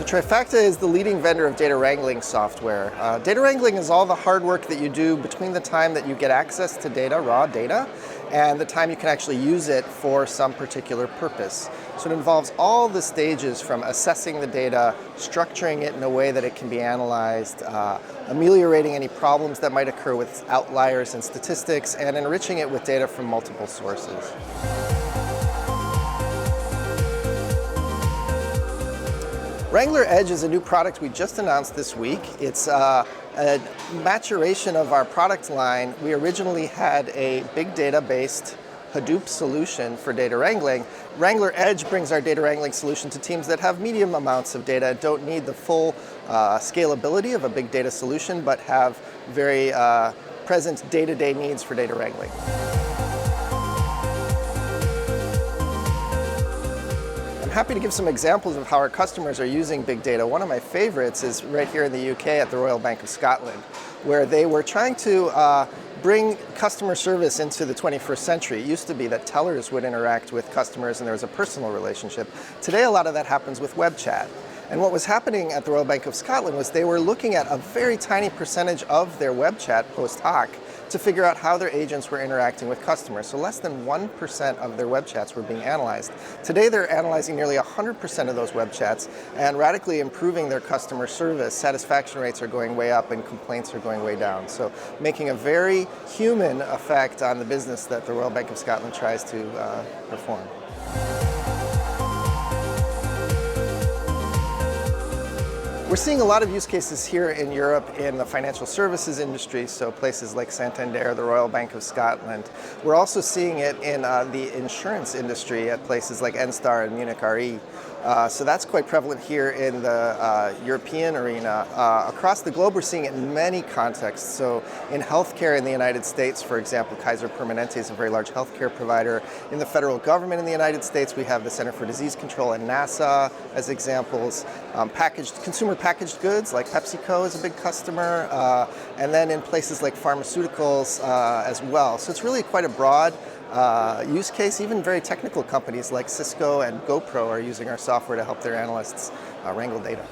Trifacta is the leading vendor of data wrangling software. Data wrangling is all the hard work that you do between the time that you get access to data, raw data, and the time you can actually use it for some particular purpose. So it involves all the stages from assessing the data, structuring it in a way that it can be analyzed, ameliorating any problems that might occur with outliers and statistics, and enriching it with data from multiple sources. Wrangler Edge is a new product we just announced this week. It's a maturation of our product line. We originally had a big data-based Hadoop solution for data wrangling. Wrangler Edge brings our data wrangling solution to teams that have medium amounts of data, don't need the full scalability of a big data solution, but have very present day-to-day needs for data wrangling. I'm happy to give some examples of how our customers are using big data. One of my favorites is right here in the UK at the Royal Bank of Scotland, where they were trying to bring customer service into the 21st century. It used to be that tellers would interact with customers and there was a personal relationship. Today, a lot of that happens with web chat. And what was happening at the Royal Bank of Scotland was they were looking at a very tiny percentage of their web chat post hoc to figure out how their agents were interacting with customers. So less than 1% of their web chats were being analyzed. Today they're analyzing nearly 100% of those web chats and radically improving their customer service. Satisfaction rates are going way up and complaints are going way down. So making a very human effect on the business that the Royal Bank of Scotland tries to perform. We're seeing a lot of use cases here in Europe in the financial services industry, so places like Santander, the Royal Bank of Scotland. We're also seeing it in the insurance industry at places like Enstar and Munich Re. So that's quite prevalent here in the European arena. Across the globe, we're seeing it in many contexts. So in healthcare in the United States, for example, Kaiser Permanente is a very large healthcare provider. In the federal government in the United States, we have the Center for Disease Control and NASA as examples. Consumer packaged goods like PepsiCo is a big customer. And then in places like pharmaceuticals as well. So it's really quite a broad use case. Even very technical companies like Cisco and GoPro are using our software to help their analysts wrangle data.